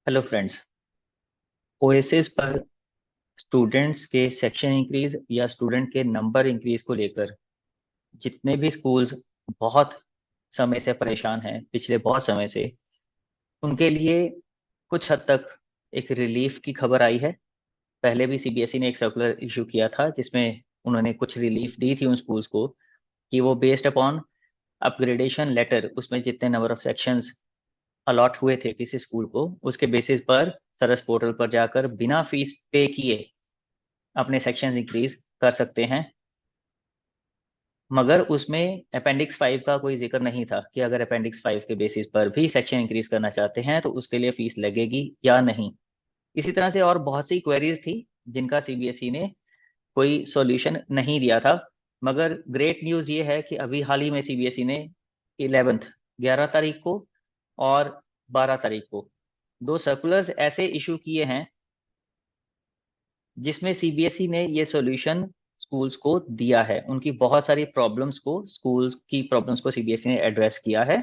Hello friends. OSS पर students के section increase या स्टूडेंट के नंबर इंक्रीज को लेकर जितने भी स्कूल्स बहुत समय से परेशान हैं, पिछले बहुत समय से, उनके लिए कुछ हद तक एक रिलीफ की खबर आई है। पहले भी सीबीएसई ने एक सर्कुलर इशू किया था जिसमें उन्होंने कुछ रिलीफ दी थी उन स्कूल्स को कि वो बेस्ड अपॉन अपग्रेडेशन लेटर, उसमें जितने नंबर ऑफ सेक्शंस अलॉट हुए थे किसी स्कूल को, उसके बेसिस पर सरस पोर्टल पर जाकर बिना फीस पे किए अपने सेक्शन इंक्रीज कर सकते हैं। मगर उसमें अपेंडिक्स 5 का कोई जिक्र नहीं था कि अगर अपेंडिक्स 5 के बेसिस पर भी सेक्शन इंक्रीज करना चाहते हैं तो उसके लिए फीस लगेगी या नहीं। इसी तरह से और बहुत सी क्वेरीज थी जिनका सीबीएसई ने कोई सॉल्यूशन नहीं दिया था। मगर ग्रेट न्यूज़ ये है कि अभी हाल ही में सीबीएसई ने 11th 11 तारीख को और 12 तारीख को दो सर्कुलर्स ऐसे इशू किए हैं जिसमें सीबीएसई ने ये सॉल्यूशन स्कूल्स को दिया है। उनकी बहुत सारी प्रॉब्लम्स को, स्कूल्स की प्रॉब्लम्स को सीबीएसई ने एड्रेस किया है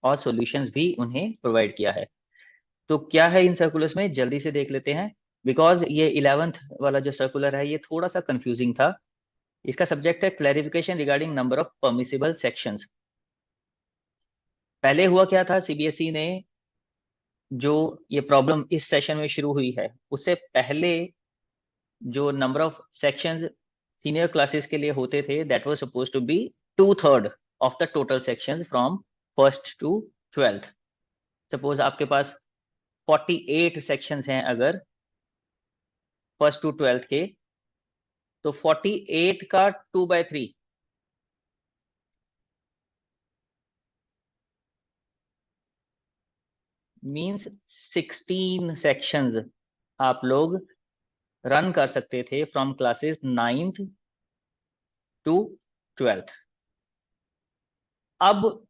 और सॉल्यूशंस भी उन्हें प्रोवाइड किया है। तो क्या है इन सर्कुलर्स में, जल्दी से देख लेते हैं। बिकॉज ये 11th वाला जो सर्कुलर है ये थोड़ा सा कंफ्यूजिंग था। इसका सब्जेक्ट है clarification regarding number of permissible sections. पहले हुआ क्या था, सीबीएसई ने जो ये प्रॉब्लम इस सेशन में शुरू हुई है उससे पहले जो number of sections senior classes के लिए होते थे that was suppose to be 2/3 of the total sections from first to 12th। Suppose आपके पास 48 सेक्शंस हैं अगर फर्स्ट टू 12th के, तो 48 का 2/3 मींस 16 सेक्शंस आप लोग रन कर सकते थे from classes 9th to 12th। अब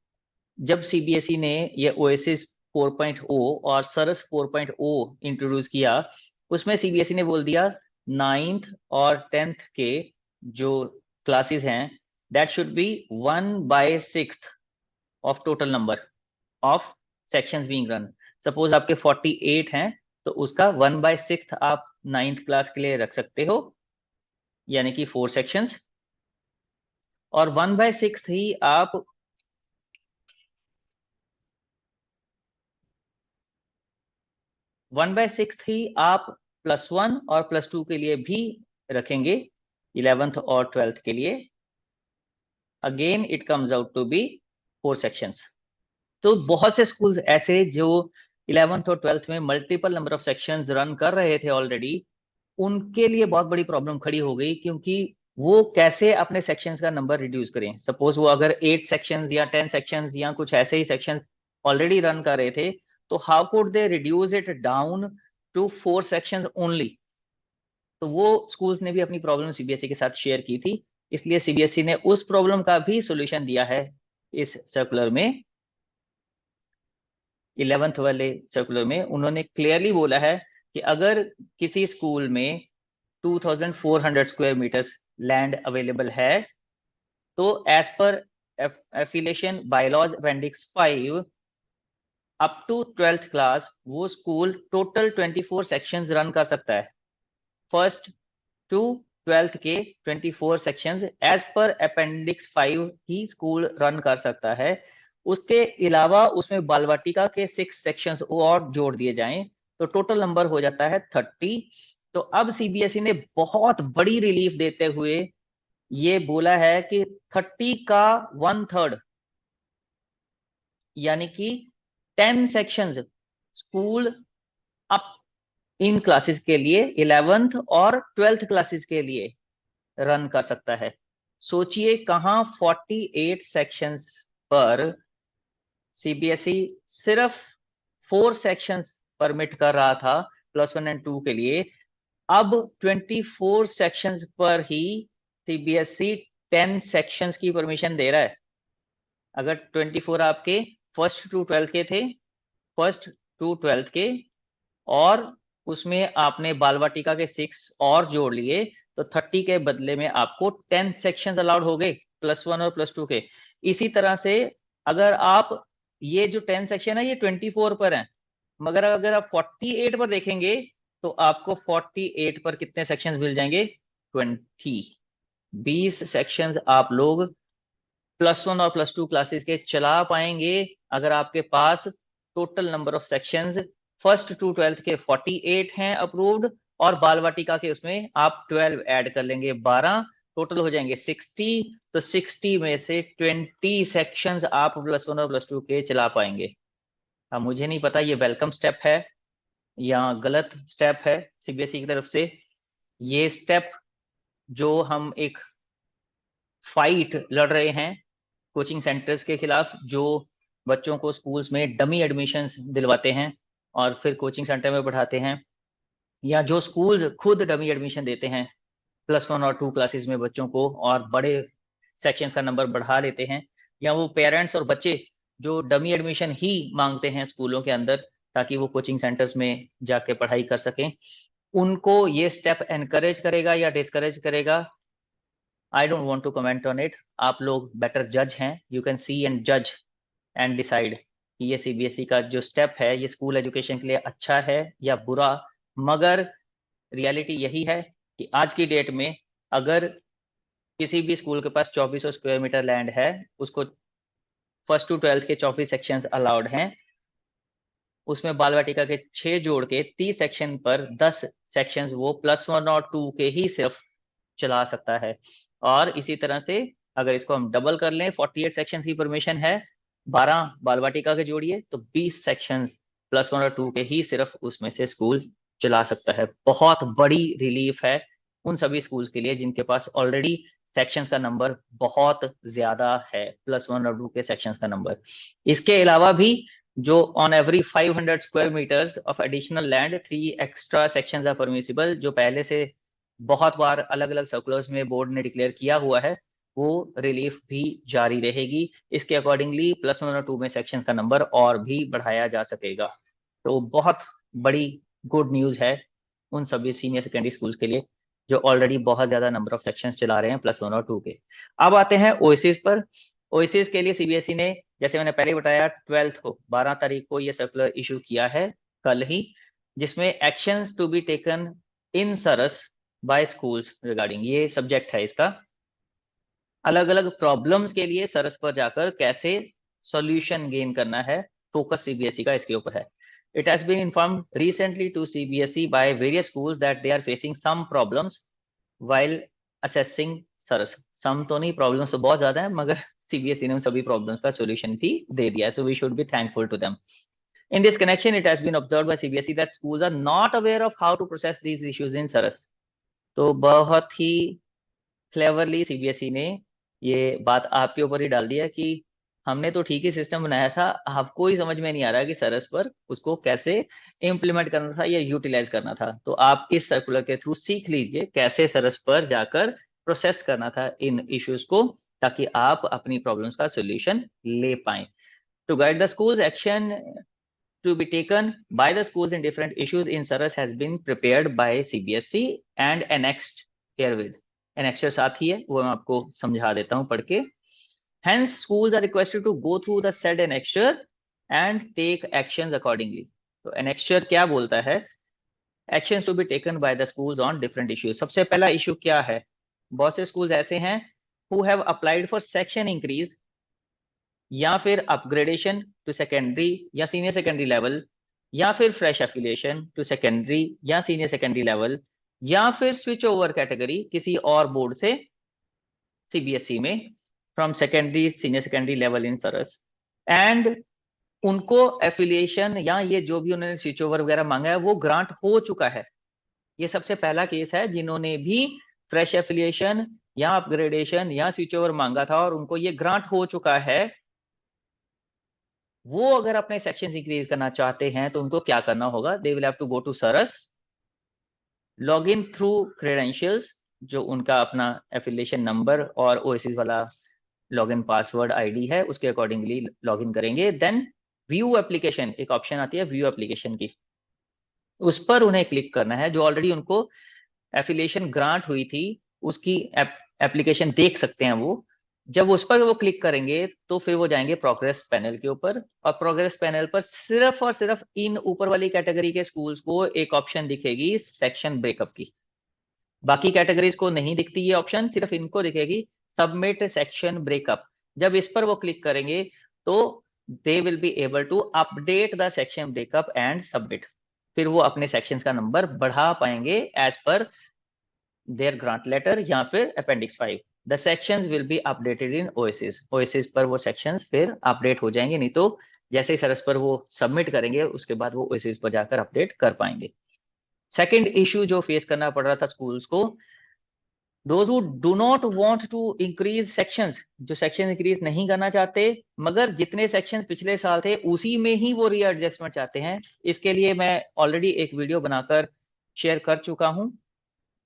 जब सीबीएसई ने ये ओएसिस 4.0 और सरस 4.0 इंट्रोड्यूस किया, उसमें सीबीएसई ने बोल दिया 9th और 10th के जो क्लासेस हैं that should be 1/6 of total number of sections being run. Suppose आपके 48 हैं तो उसका 1/6 आप 9th क्लास के लिए रख सकते हो, यानी कि 4 सेक्शंस। और 1/6 ही आप 1/6 ही आप +1 और +2 के लिए भी रखेंगे, 11th और 12th के लिए। Again it comes out to be 4 sections. तो बहुत से स्कूल्स ऐसे जो 11th और 12th में multiple number of sections run कर रहे थे ऑलरेडी, उनके लिए बहुत बड़ी प्रॉब्लम खड़ी हो गई, क्योंकि वो कैसे अपने सेक्शंस का नंबर रिड्यूस करें। सपोज वो अगर 8 सेक्शंस या 10 सेक्शंस या कुछ ऐसे ही सेक्शंस ऑलरेडी रन कर रहे थे, तो how could they reduce it down to 4 sections only. तो वो स्कूल्स ने भी अपनी प्रॉब्लम सीबीएसई के साथ शेयर की थी, इसलिए सीबीएसई ने उस प्रॉब्लम का भी सॉल्यूशन दिया है इस सर्कुलर में। 11th वाले सर्कुलर में उन्होंने क्लियरली बोला है कि अगर किसी स्कूल में 2400 स्क्वायर मीटर्स लैंड अवेलेबल है तो as per affiliation bylaws appendix 5 up to 12th class वो स्कूल टोटल 24 सेक्शंस रन कर सकता है। फर्स्ट टू 12th के 24 सेक्शंस एज पर अपेंडिक्स 5 ही स्कूल रन कर सकता है। उसके अलावा उसमें बाल वाटिका के 6 सेक्शंस और जोड़ दिए जाएं तो टोटल नंबर हो जाता है 30। तो अब सीबीएसई ने बहुत बड़ी रिलीफ देते हुए ये बोला है कि 30 का 1/3 यानी कि 10 सेक्शंस स्कूल अब इन क्लासेस के लिए 11th और 12th क्लासेस के लिए रन कर सकता है। सोचिए कहां 48 सेक्शंस पर सीबीएसई सिर्फ 4 सेक्शंस परमिट कर रहा था +1 और 2 के लिए, अब 24 सेक्शंस पर ही सीबीएसई 10 सेक्शंस की परमिशन दे रहा है। अगर 24 आपके फर्स्ट टू 12th के थे, फर्स्ट टू 12th के, और उसमें आपने बाल वाटिका के 6 और जोड़ लिए, तो 30 के बदले में आपको 10 सेक्शंस अलाउड हो गए +1 और +2 के। इसी तरह से अगर आप ये जो 10 सेक्शन है ये 24 पर है, मगर अगर आप 48 पर देखेंगे तो आपको 48 पर कितने सेक्शंस मिल जाएंगे? 20 सेक्शंस आप लोग +1 और +2 क्लासेस के चला पाएंगे अगर आपके पास total number of sections 1st to 12th के 48 हैं अप्रूव्ड, और बाल वाटिका के उसमें आप 12 ऐड कर लेंगे, 12 टोटल हो जाएंगे 60। तो 60 में से 20 सेक्शंस आप +1 और +2 के चला पाएंगे। अब मुझे नहीं पता ये वेलकम स्टेप है या गलत स्टेप है सीबीएसई की तरफ से। ये स्टेप जो हम एक फाइट लड़ रहे हैं कोचिंग सेंटर्स के खिलाफ जो बच्चों को स्कूल्स में डमी एडमिशंस दिलवाते हैं और फिर कोचिंग सेंटर में पढ़ाते हैं, या जो स्कूल्स खुद डमी एडमिशन देते हैं +1 और 2 क्लासेस में बच्चों को और बड़े सेक्शंस का नंबर बढ़ा लेते हैं, या वो पेरेंट्स और बच्चे जो डमी एडमिशन ही मांगते हैं स्कूलों के अंदर ताकि वो कोचिंग सेंटर्स में जाके पढ़ाई कर सकें, उनको ये स्टेप एनकरेज करेगा या डिस्करेज करेगा? I don't want to comment on it. आप लोग बेटर जज हैं, यू कैन सी एंड जज एंड डिसाइड कि ये सीबीएसई का जो स्टेप है ये स्कूल एजुकेशन के लिए अच्छा है या बुरा। मगर रियलिटी यही है कि आज की डेट में अगर किसी भी स्कूल के पास 2400 स्क्वायर मीटर लैंड है, उसको 1st to 12th के 24 सेक्शंस अलाउड हैं, उसमें बाल वाटिका के 6 जोड़ के 30 सेक्शन पर 10 सेक्शंस वो +1 और 2 के ही सिर्फ चला सकता है। और इसी तरह से अगर इसको हम डबल कर लें, 48 सेक्शंस की परमिशन है, 12 बाल वाटिका के जोड़िए तो 20 सेक्शंस +1 और 2 के ही सिर्फ उसमें से स्कूल चला सकता है। बहुत बड़ी रिलीफ है उन सभी स्कूल्स के लिए जिनके पास ऑलरेडी सेक्शंस का नंबर बहुत ज्यादा है, +1 और 2 के सेक्शंस का नंबर। इसके अलावा भी जो on every 500 square metres of additional land 3 extra sections are permissible, जो पहले से बहुत बार अलग अलग सर्कुलर्स में बोर्ड ने डिक्लेयर किया हुआ है, वो रिलीफ भी जारी रहेगी। इसके अकॉर्डिंगली +1 और 2 में सेक्शन का नंबर और भी बढ़ाया जा सकेगा। तो बहुत बड़ी गुड न्यूज है उन सभी सीनियर सेकेंडरी स्कूल्स के लिए जो ऑलरेडी बहुत ज्यादा नंबर ऑफ सेक्शंस चला रहे हैं +1 और 2 के। अब आते हैं ओएसिस पर। ओएसिस के लिए सीबीएसई ने, जैसे मैंने पहले बताया, 12th को 12 तारीख को ये सर्कुलर इशू किया है कल ही, जिसमें actions to be taken in SARAS by schools regarding, ये सब्जेक्ट है इसका। अलग अलग प्रॉब्लम्स के लिए सरस पर जाकर कैसे सॉल्यूशन गेन करना है, फोकस सीबीएसई का इसके ऊपर है। It has been informed recently to CBSE by various schools that they are facing some problems while assessing Saras. Some तो नहीं, प्रॉब्लम्स तो बहुत ज्यादा है, मगर सीबीएसई ने उन सभी प्रॉब्लम्स का सॉल्यूशन भी दे दिया है, so we should be thankful to them. In this connection, it has been observed by CBSE that schools are not aware of how to process these issues in सरस। तो बहुत ही क्लेवरली सीबीएसई ने ये बात आपके ऊपर ही डाल दिया कि हमने तो ठीक ही सिस्टम बनाया था, आपको ही समझ में नहीं आ रहा कि सरस पर उसको कैसे इम्प्लीमेंट करना था या यूटिलाइज करना था। तो आप इस सर्कुलर के थ्रू सीख लीजिए कैसे सरस पर जाकर प्रोसेस करना था इन इश्यूज को, ताकि आप अपनी प्रॉब्लम्स का सोल्यूशन ले पाए। To guide the schools, action to be taken by the schools in different issues in Saras has been prepared by CBSE and annexed herewith। annexure साथ ही है, वो मैं आपको समझा देता हूं पढ़ के। Hence schools are requested to go through the said annexure and take actions accordingly। तो annexure क्या बोलता है? Actions to be taken by the schools on different issues। सबसे पहला इशू क्या है? बहुत से स्कूल्स ऐसे हैं who have applied for section increase या फिर अपग्रेडेशन टू सेकेंडरी या सीनियर सेकेंडरी लेवल, या फिर फ्रेश एफिलिएशन टू सेकेंडरी या सीनियर सेकेंडरी लेवल, या फिर स्विच ओवर कैटेगरी किसी और बोर्ड से सीबीएसई में from secondary senior secondary level in Saras, and उनको एफिलिएशन या ये जो भी उन्होंने स्विच ओवर वगैरह मांगा है वो ग्रांट हो चुका है। ये सबसे पहला केस है जिन्होंने भी फ्रेश एफिलिएशन या अपग्रेडेशन या स्विच ओवर मांगा था और उनको ये ग्रांट हो चुका है। वो अगर अपने सेक्शन इंक्रीज करना चाहते हैं तो उनको क्या करना होगा? They will have to go to SARAS, log in through credentials, जो उनका अपना एफिलिएशन नंबर और ओएसिस वाला लॉगिन पासवर्ड आईडी है उसके अकॉर्डिंगली लॉगिन करेंगे। देन व्यू एप्लीकेशन, एक ऑप्शन आती है व्यू एप्लीकेशन की, उस पर उन्हें क्लिक करना है। जो ऑलरेडी उनको एफिलिएशन ग्रांट हुई थी उसकी एप्लीकेशन देख सकते हैं वो, जब उस पर वो क्लिक करेंगे तो फिर वो जाएंगे प्रोग्रेस पैनल के ऊपर, और प्रोग्रेस पैनल पर सिर्फ और सिर्फ इन ऊपर वाली कैटेगरी के स्कूल्स को एक ऑप्शन दिखेगी सेक्शन ब्रेकअप की। बाकी कैटेगरीज को नहीं दिखती ये ऑप्शन, सिर्फ इनको दिखेगी सबमिट सेक्शन ब्रेकअप। जब इस पर वो क्लिक करेंगे तो they will be able to update the section breakup and submit. फिर वो अपने सेक्शंस का नंबर बढ़ा पाएंगे एज पर देयर ग्रांट लेटर या फिर appendix 5। The sections will be updated in oasis. Oasis पर वो सेक्शंस फिर अपडेट हो जाएंगे, नहीं तो जैसे ही सरस पर वो सबमिट करेंगे उसके बाद वो ओएसिस पर जाकर अपडेट कर पाएंगे। सेकंड इशू जो फेस करना पड़ रहा था स्कूल्स को, those who do not want to increase sections, जो सेक्शन इंक्रीज नहीं करना चाहते मगर जितने सेक्शंस पिछले साल थे उसी में ही वो रीएडजस्टमेंट चाहते हैं। इसके लिए मैं ऑलरेडी एक वीडियो बनाकर शेयर कर चुका हूं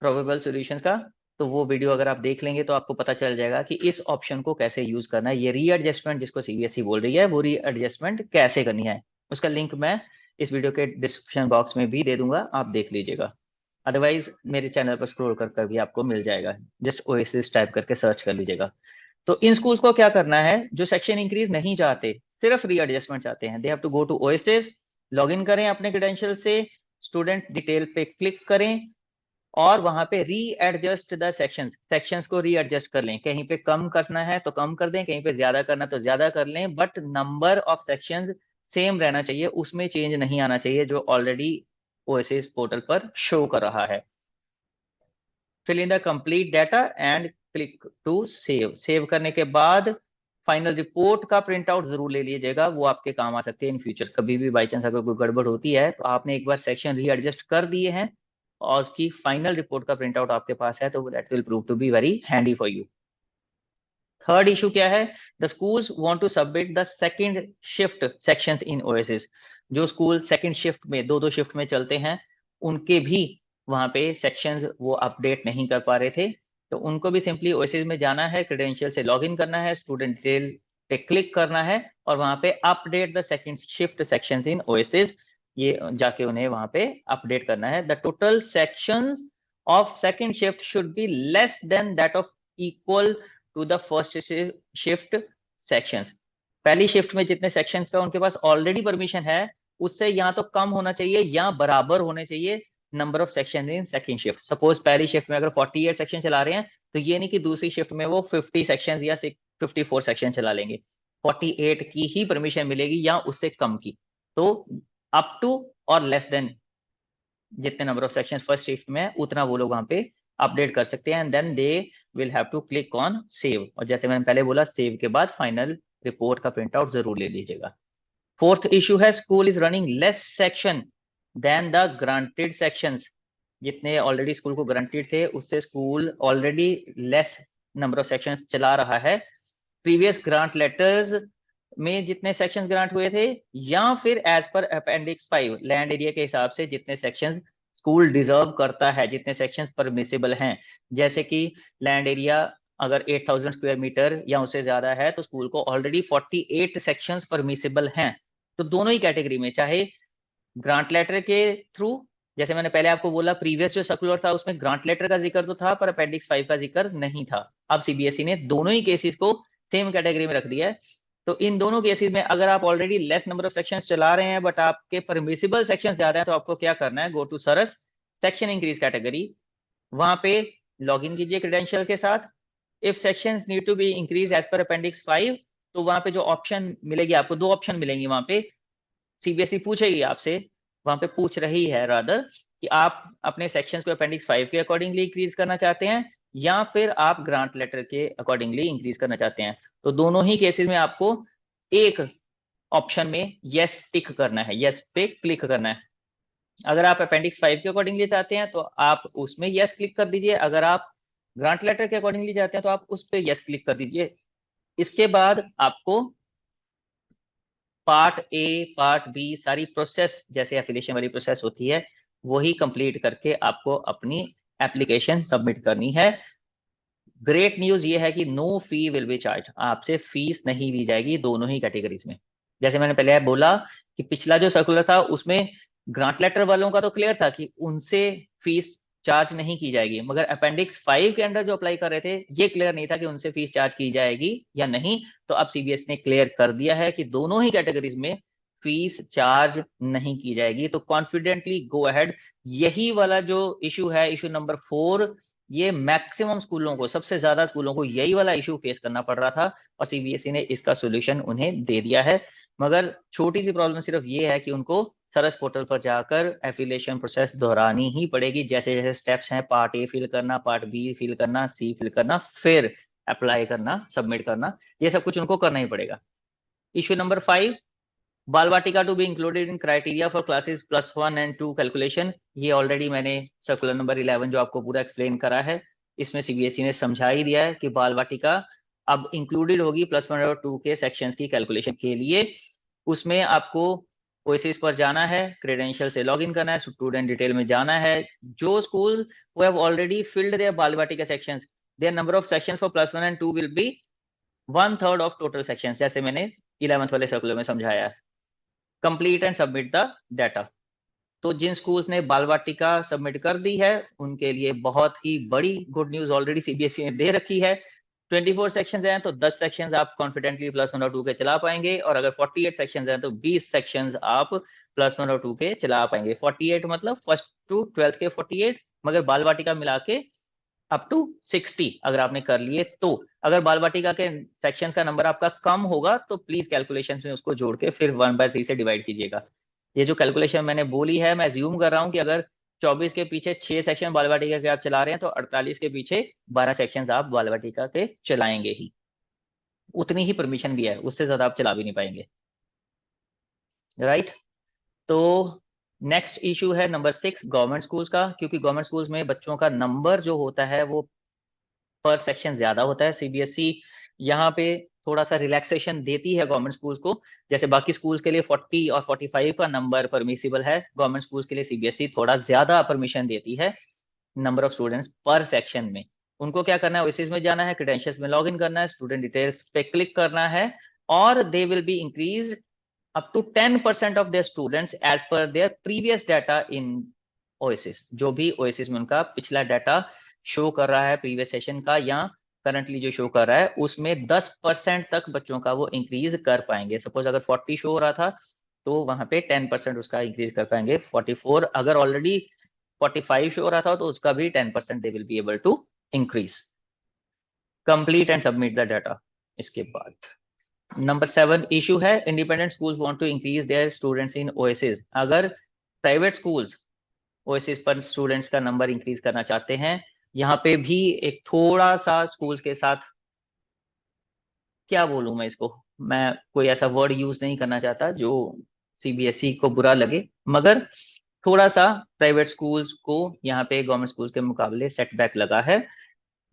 प्रोबेबल सॉल्यूशंस का, तो वो वीडियो अगर आप देख लेंगे तो आपको पता चल जाएगा कि इस ऑप्शन को कैसे यूज करना है। ये रीएडजस्टमेंट जिसको सीबीएसई बोल रही है वो रीएडजस्टमेंट कैसे करनी है, उसका लिंक मैं इस वीडियो के डिस्क्रिप्शन बॉक्स में भी दे दूंगा, आप देख लीजिएगा। अदरवाइज मेरे चैनल पर स्क्रॉल कर भी आपको मिल जाएगा, जस्ट ओएसिस टाइप करके सर्च कर लीजिएगा। तो इन स्कूल्स को क्या करना है, जो सेक्शन इंक्रीज नहीं चाहते सिर्फ रीएडजस्टमेंट चाहते हैं, they have to go to OASIS, log in करें अपने क्रेडेंशियल से, स्टूडेंट डिटेल पे क्लिक करें और वहां पे रीएडजस्ट द सेक्शंस को रीएडजस्ट कर लें। कहीं पे कम करना है तो कम कर दें, कहीं पे ज्यादा करना तो ज्यादा कर लें, but number of sections same रहना चाहिए, उसमें चेंज नहीं आना चाहिए जो ऑलरेडी ओएसिस पोर्टल पर शो कर रहा है। Fill in the complete data and click to save. Save करने के बाद फाइनल रिपोर्ट का प्रिंट आउट जरूर ले लीजिएगा, वो आपके काम आ सकते हैं इन फ्यूचर। कभी भी बाई चांस अगर कोई गड़बड़ होती है तो आपने एक बार सेक्शन रीएडजस्ट कर दिए हैं और उसकी फाइनल रिपोर्ट का प्रिंट आउट आपके पास है तो that will prove to be very handy for you. Third issue क्या है, the schools want to submit the second shift sections in OASIS. जो स्कूल सेकंड शिफ्ट में दो शिफ्ट में चलते हैं उनके भी वहां पे सेक्शंस वो अपडेट नहीं कर पा रहे थे, तो उनको भी सिंपली ओएसिस में जाना है, क्रेडेंशियल से लॉगिन करना है, स्टूडेंट डिटेल पे क्लिक करना है और वहां पे update the second shift sections in OASIS, ये जाके उन्हें वहां पे अपडेट करना है। The total sections of second shift should be less than that of equal to the first shift sections. पहली शिफ्ट में जितने सेक्शंस का उनके पास ऑलरेडी परमिशन है उससे या तो कम होना चाहिए या बराबर होने चाहिए number of section in second shift. Suppose पहली शिफ्ट में अगर 48 सेक्शन चला रहे हैं तो ये नहीं कि दूसरी शिफ्ट में वो 50 सेक्शन या 54 सेक्शन चला लेंगे, 48 की ही परमिशन मिलेगी या उससे कम की। तो अप टू और लेस देन जितने number of section first shift में उतना वो लोग वहां पे अपडेट कर सकते हैं, and then they will have to click on save. और जैसे मैंने पहले बोला सेव के बाद फाइनल रिपोर्ट का प्रिंट आउट जरूर ले लीजिएगा। फोर्थ इशू है school is running less section than the granted sections. जितने ऑलरेडी स्कूल को ग्रांटेड थे उससे school already less number of sections चला रहा है। प्रीवियस ग्रांट लेटर्स में जितने सेक्शंस ग्रांट हुए थे या फिर as per appendix 5 land area के हिसाब से जितने सेक्शंस स्कूल डिजर्व करता है, जितने सेक्शंस परमिसिबल हैं, जैसे कि लैंड एरिया अगर 8000 स्क्वायर मीटर या उससे ज्यादा है तो स्कूल को ऑलरेडी 48 सेक्शंस परमिसिबल हैं। तो दोनों ही कैटेगरी में, चाहे ग्रांट लेटर के थ्रू, जैसे मैंने पहले आपको बोला प्रीवियस जो सर्कुलर था उसमें ग्रांट लेटर का जिक्र तो था पर अपेंडिक्स 5 का जिक्र नहीं था। अब सीबीएसई ने दोनों ही केसेस को सेम कैटेगरी में रख दिया है। तो इन दोनों केसेस में अगर आप already less number of sections चला रहे हैं बट आपके परमिसिबल सेक्शंस ज्यादा हैं तो आपको क्या करना है, go to SARAS section increase category, वहां पे लॉग इन कीजिए क्रेडेंशियल के साथ। If sections need to be increase as per appendix 5 तो वहां पे जो ऑप्शन मिलेगी आपको, दो ऑप्शन मिलेंगे वहां पे, सीबीएसई पूछेगी आपसे, वहां पे पूछ रही है रादर कि आप अपने सेक्शंस को अपेंडिक्स 5 के अकॉर्डिंगली इंक्रीज करना चाहते हैं या फिर आप ग्रांट लेटर के अकॉर्डिंगली इंक्रीज करना चाहते हैं। तो दोनों ही केसेस में आपको एक ऑप्शन में यस टिक करना है, यस पे क्लिक करना है। अगर आप अपेंडिक्स 5 के अकॉर्डिंगली चाहते हैं तो आप उसमें यस क्लिक कर दीजिए, अगर आप ग्रांट लेटर के अकॉर्डिंगली चाहते हैं तो आप उस पर यस क्लिक कर दीजिए। इसके बाद आपको पार्ट ए पार्ट बी सारी प्रोसेस जैसे एफिलिएशन वाली प्रोसेस होती है वही कंप्लीट करके आपको अपनी एप्लीकेशन सबमिट करनी है। ग्रेट न्यूज ये है कि no fee will be charge, आपसे फीस नहीं ली जाएगी दोनों ही कैटेगरीज में। जैसे मैंने पहले बोला कि पिछला जो सर्कुलर था उसमें ग्रांट लेटर वालों का तो क्लियर था कि उनसे फीस चार्ज नहीं की जाएगी, मगर अपेंडिक्स 5 के अंडर जो अप्लाई कर रहे थे ये क्लियर नहीं था कि उनसे फीस चार्ज की जाएगी या नहीं। तो अब सीबीएसई ने क्लियर कर दिया है कि दोनों ही कैटेगरीज में फीस चार्ज नहीं की जाएगी। तो कॉन्फिडेंटली गो अहेड। यही वाला जो इशू है, इशू नंबर 4, ये मैक्सिमम स्कूलों को, सबसे ज्यादा स्कूलों को यही वाला इशू फेस करना पड़ रहा था और सीबीएसई ने इसका सोल्यूशन उन्हें दे दिया है। मगर छोटी सी प्रॉब्लम सिर्फ ये है कि उनको सरस पोर्टल पर जाकर एफिलिएशन प्रोसेस दोहरानी ही पड़ेगी। जैसे जैसे स्टेप्स हैं, पार्ट ए फिल करना, पार्ट बी फिल करना, सी फिल करना, फिर अप्लाई करना, सबमिट करना, ये सब कुछ उनको करना ही पड़ेगा। Issue number 5, Bal Vatika to be included in criteria for classes +1 and 2 calculation. ये ऑलरेडी मैंने सर्कुलर नंबर 11 जो आपको पूरा एक्सप्लेन करा है, इसमें सीबीएसई ने समझा ही दिया है कि बाल वाटिका अब इंक्लूडेड होगी +1 और 2 के सेक्शंस की कैलकुलेशन के लिए। उसमें आपको ओएसिस पर जाना है, क्रेडेंशियल से लॉगिन करना है, स्टूडेंट डिटेल में जाना है। जो schools who have already filled their Bal Vatika sections, their number of sections for +1 and 2 will be 1/3 of total sections, जैसे मैंने 11th वाले सर्कुलर में समझाया है। Complete and submit the data. तो जिन स्कूल्स ने बाल वाटिका सबमिट कर दी है उनके लिए बहुत ही बड़ी गुड न्यूज ऑलरेडी सीबीएसई ने दे रखी है। 24 सेक्शंस हैं तो 10 सेक्शंस आप कॉन्फिडेंटली +1 और 2 के चला पाएंगे, और अगर 48 सेक्शंस हैं तो 20 सेक्शंस आप +1 और 2 के चला पाएंगे। 48 मतलब फर्स्ट टू 12th के 48, मगर बाल वाटिका मिला के अप टू 60 अगर आपने कर लिए तो। अगर बाल वाटिका के सेक्शंस का नंबर आपका कम होगा तो प्लीज कैलकुलेशंस में उसको जोड़ के फिर 1/3 से डिवाइड कीजिएगा। ये जो कैलकुलेशन मैंने बोली है, मैं अज्यूम कर रहा हूं कि अगर 24 के पीछे 6 सेक्शन बाल वाटिका के आप चला रहे हैं तो 48 के पीछे 12 सेक्शंस आप बाल वाटिका के चलाएंगे ही। उतनी ही परमिशन भी है, उससे ज्यादा आप चला भी नहीं पाएंगे। राइट। तो नेक्स्ट इशू है नंबर 6, गवर्नमेंट स्कूल्स का। क्योंकि गवर्नमेंट स्कूल्स में बच्चों का नंबर जो होता है वो पर सेक्शन ज्यादा होता है। सीबीएसई यहाँ पे थोड़ा सा रिलैक्सेशन देती है गवर्नमेंट स्कूल्स को। जैसे बाकी स्कूल्स के लिए 40 और 45 का नंबर परमिसिबल है, गवर्नमेंट स्कूल्स के लिए सीबीएसई थोड़ा ज्यादा परमिशन देती है नंबर ऑफ स्टूडेंट्स पर सेक्शन में। उनको क्या करना है, ओएसिस में जाना है, क्रेडेंशियल्स में लॉगिन करना है, स्टूडेंट डिटेल्स पे क्लिक करना है, और they will be increase up to 10% of their students age पर their previous data in OASIS. जो भी ओएसिस में उनका पिछला डाटा शो कर रहा है प्रीवियस सेशन का या करंटली जो शो कर रहा है, उसमें 10% तक बच्चों का वो इंक्रीज कर पाएंगे। सपोज अगर 40 शो हो रहा था तो वहां पे 10% उसका इंक्रीज कर पाएंगे 44। अगर ऑलरेडी 45 शो हो रहा था तो उसका भी 10% they will be able to increase. Complete and submit the data. इसके बाद नंबर 7 इशू है, independent schools want to increase their students in OASIS. अगर प्राइवेट स्कूल्स ओएसिस पर स्टूडेंट्स का नंबर इंक्रीज करना चाहते हैं, यहाँ पे भी एक थोड़ा सा स्कूल्स के साथ, क्या बोलूं मैं इसको, मैं कोई ऐसा वर्ड यूज नहीं करना चाहता जो सीबीएसई को बुरा लगे, मगर थोड़ा सा प्राइवेट स्कूल्स को यहाँ पे गवर्नमेंट स्कूल्स के मुकाबले सेटबैक लगा है।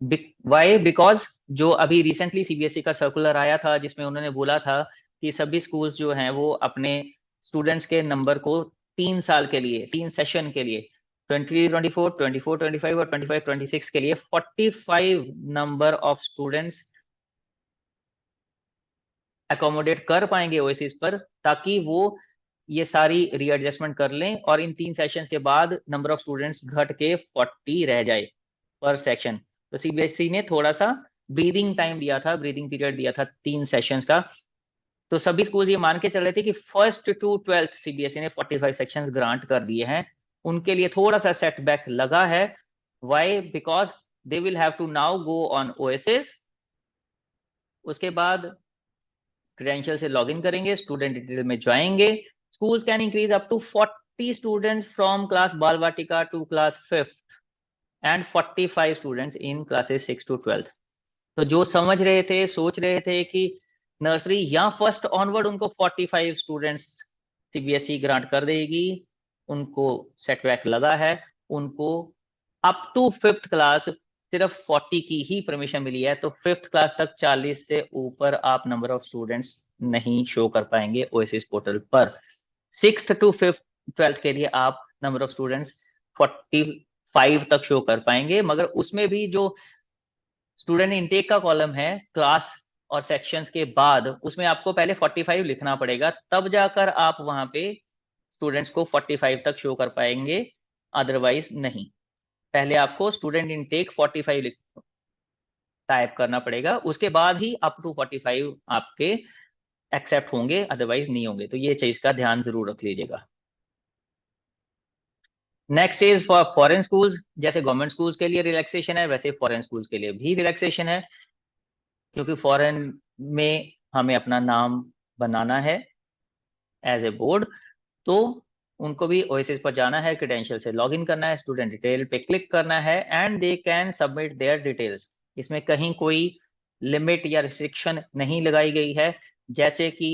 वाई? बिकॉज जो अभी रिसेंटली सीबीएसई का सर्कुलर आया था जिसमें उन्होंने बोला था कि सभी स्कूल्स जो हैं वो अपने स्टूडेंट्स के नंबर को 3 साल के लिए, 3 सेशन के लिए, 23-24, 24-25 और 25-26 के लिए 45 नंबर ऑफ स्टूडेंट्स अकोमोडेट कर पाएंगे ओएसिस पर, ताकि वो ये सारी रीएडजस्टमेंट कर लें और इन 3 सेशंस के बाद नंबर ऑफ स्टूडेंट्स घट के 40 रह जाए पर सेक्शन। तो सीबीएसई ने थोड़ा सा ब्रीदिंग टाइम दिया था, ब्रीदिंग पीरियड दिया था 3 सेशंस का। तो सभी स्कूल ये मान के चल रहे थे कि 1st to 12th सीबीएसई ने 45 सेक्शंस ग्रांट कर दिए हैं। उनके लिए थोड़ा सा सेटबैक लगा है। Why? Because they will have to now go on OASIS, उसके बाद क्रेडेंशियल से लॉगिन करेंगे, स्टूडेंट डिटेल में जाएंगे। Schools can increase up to 40 students from class Bal Vatika to class 5th and 45 students in classes 6 to 12th। तो जो समझ रहे थे, सोच रहे थे कि नर्सरी या फर्स्ट ऑनवर्ड उनको 45 स्टूडेंट्स सीबीएसई ग्रांट कर देगी, उनको सेटबैक लगा है। उनको अप टू 5th क्लास सिर्फ 40 की ही परमिशन मिली है। तो 5th क्लास तक 40 से ऊपर आप नंबर ऑफ स्टूडेंट्स नहीं शो कर पाएंगे ओएसिस पोर्टल पर। 6th to 5th 12th के लिए आप नंबर ऑफ स्टूडेंट्स 45 तक शो कर पाएंगे, मगर उसमें भी जो स्टूडेंट इनटेक का कॉलम है क्लास और सेक्शंस के बाद, उसमें आपको पहले 45 लिखना पड़ेगा, तब जाकर आप वहां पे स्टूडेंट्स को 45 तक शो कर पाएंगे, अदरवाइज नहीं। पहले आपको स्टूडेंट इनटेक 45 टाइप करना पड़ेगा, उसके बाद ही अप टू 45 आपके एक्सेप्ट होंगे, अदरवाइज नहीं होंगे। तो ये चीज का ध्यान जरूर रख लीजिएगा। Next is for foreign schools. जैसे गवर्नमेंट स्कूल्स के लिए रिलैक्सेशन है, वैसे फॉरेन स्कूल्स के लिए भी रिलैक्सेशन है, क्योंकि फॉरेन में हमें अपना नाम बनाना है एज ए बोर्ड। तो उनको भी ओएसिस पर जाना है, क्रेडेंशियल से लॉगिन करना है, स्टूडेंट डिटेल पे क्लिक करना है and they can submit there details. इसमें कहीं कोई लिमिट या रिस्ट्रिक्शन नहीं लगाई गई है। जैसे कि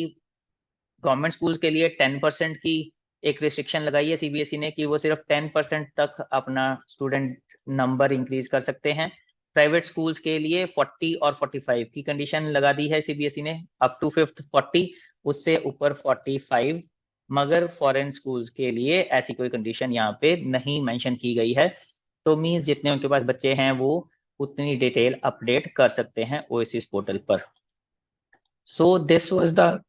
गवर्नमेंट स्कूल्स के लिए 10% की एक रिस्ट्रिक्शन लगाई है सीबीएसई ने, कि वो सिर्फ 10% तक अपना स्टूडेंट नंबर इंक्रीज कर सकते हैं। प्राइवेट स्कूल्स के लिए 40 और 45 की कंडीशन लगा दी है सीबीएसई ने, अप टू फिफ्थ 40, उससे ऊपर 45। मगर फॉरेन स्कूल्स के लिए ऐसी कोई कंडीशन यहाँ पे नहीं मेंशन की गई है। तो मींस जितने उनके पास बच्चे हैं वो उतनी डिटेल अपडेट कर सकते हैं ओएसिस पोर्टल पर। सो दिस वाज द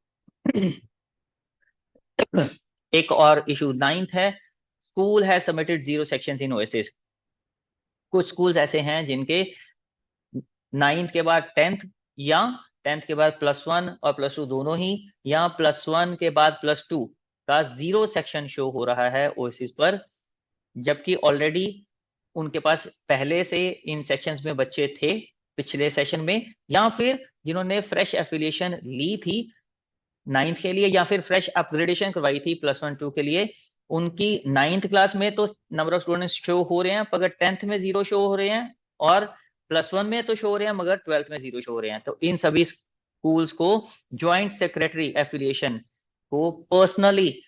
एक और इशू 9th है, स्कूल है सबमिटेड 0 सेक्शंस इन ओएसिस। कुछ स्कूल्स ऐसे हैं जिनके 9th के बाद 10th, या 10th के बाद +1 और +2 दोनों ही, या +1 के बाद +2 का 0 सेक्शन शो हो रहा है ओएसिस पर, जबकि ऑलरेडी उनके पास पहले से इन सेक्शंस में बच्चे थे पिछले सेशन में, या फिर जिन्होंने फ्रेश एफिलिएशन ली थी 9th के लिए, या फिर फ्रेश अपग्रेडेशन करवाई थी +1 2 के लिए। उनकी 9th क्लास में तो नंबर ऑफ स्टूडेंट्स शो हो रहे हैं, मगर 10th में 0 शो हो रहे हैं, और +1 में तो शो हो रहे हैं मगर 12th में 0 शो हो रहे हैं। तो इन सभी स्कूल्स को ज्वाइंट सेक्रेटरी एफिलिएशन को पर्सनली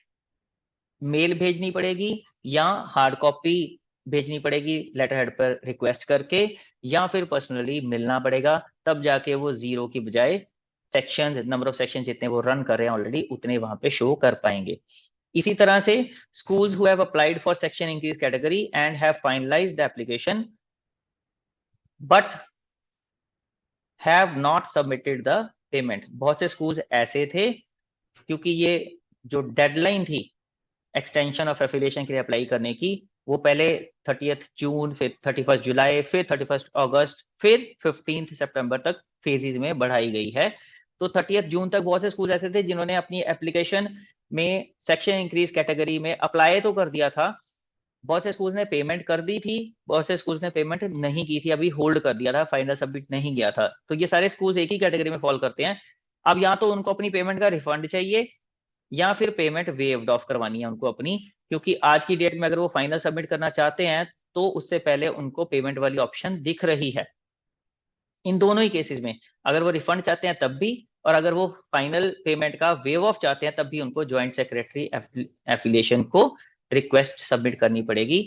मेल भेजनी पड़ेगी, या हार्ड कॉपी भेजनी पड़ेगी लेटर हेड पर रिक्वेस्ट करके, या फिर पर्सनली मिलना पड़ेगा, तब जाके वो 0 की बजाय सेक्शंस, नंबर ऑफ सेक्शंस जितने वो रन कर रहे हैं ऑलरेडी उतने वहां पे शो कर पाएंगे। इसी तरह से schools who have applied for section increase category and have finalized the application but have not submitted the payment। बहुत से schools ऐसे थे, क्योंकि ये जो डेडलाइन थी एक्सटेंशन ऑफ एफिलिएशन के लिए अप्लाई करने की, वो पहले 30th जून, फिर 31st जुलाई, फिर 31st अगस्त, फिर 15th सितंबर तक फेजेस में बढ़ाई गई है। तो 30th जून तक बहुत से स्कूल ऐसे थे जिन्होंने अपनी एप्लीकेशन में सेक्शन इंक्रीज कैटेगरी में अप्लाई तो कर दिया था, बहुत से स्कूल्स ने पेमेंट कर दी थी, बहुत से स्कूल्स ने पेमेंट नहीं की थी, अभी होल्ड कर दिया था, फाइनल सबमिट नहीं गया था। तो ये सारे स्कूल्स एक ही कैटेगरी में फॉल करते हैं। अब या तो उनको अपनी पेमेंट का रिफंड चाहिए, या फिर पेमेंट वेव्ड ऑफ करवानी है उनको अपनी, क्योंकि आज की डेट में अगर वो फाइनल सबमिट करना चाहते हैं तो उससे पहले उनको पेमेंट वाली ऑप्शन दिख रही है। इन दोनों ही केसेस में अगर वो रिफंड चाहते हैं तब भी, और अगर वो फाइनल पेमेंट का वेव ऑफ चाहते हैं तब भी उनको ज्वाइंट सेक्रेटरी एफिलिएशन को रिक्वेस्ट सबमिट करनी पड़ेगी,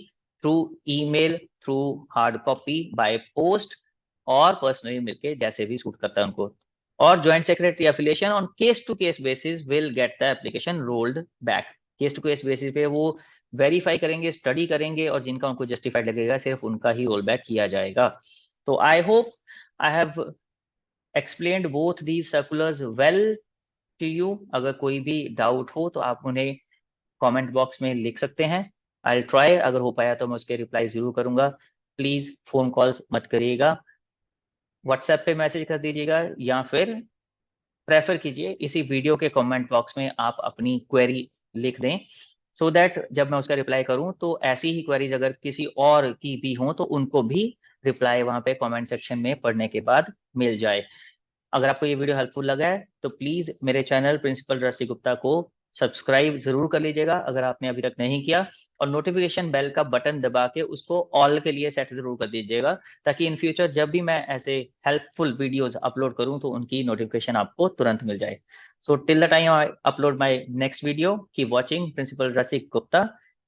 through email, through hard copy, by post, और पर्सनली मिलके, जैसे भी सूट करता है उनको। और joint secretary affiliation on case to case basis will get the application rolled back. Case to case basis पे वो वेरीफाई करेंगे, स्टडी करेंगे, और जिनका उनको जस्टिफाइड लगेगा सिर्फ उनका ही रोल बैक किया जाएगा। तो I hope I have explained both these circulars well to you। अगर कोई भी डाउट हो तो आप उन्हें कमेंट बॉक्स में लिख सकते हैं। I'll try, अगर हो पाया तो मैं उसके रिप्लाई जरूर करूंगा। प्लीज फोन कॉल्स मत करिएगा, व्हाट्सएप पे मैसेज कर दीजिएगा, या फिर प्रेफर कीजिए इसी वीडियो के कमेंट बॉक्स में आप अपनी क्वेरी लिख दें, सो दैट जब मैं उसका रिप्लाई करूं तो ऐसी ही क्वेरीज अगर किसी और की भी हो तो उनको भी रिप्लाई वहां पे कमेंट सेक्शन में पढ़ने के बाद मिल जाए। अगर आपको ये वीडियो हेल्पफुल लगा है तो प्लीज मेरे चैनल प्रिंसिपल रसी गुप्ता को सब्सक्राइब जरूर कर लीजिएगा अगर आपने अभी तक नहीं किया, और नोटिफिकेशन बेल का बटन दबा के उसको ऑल के लिए सेट जरूर कर दीजिएगा, ताकि इन फ्यूचर जब भी मैं ऐसे हेल्पफुल वीडियोस अपलोड करूं तो उनकी नोटिफिकेशन आपको तुरंत मिल जाए। So till the time I upload my next video, keep watching principal Rasik Gupta,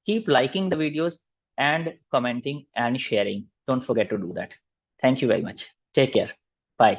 keep liking the videos and commenting and sharing. Don't forget to do that. Thank you very much. Take care. Bye.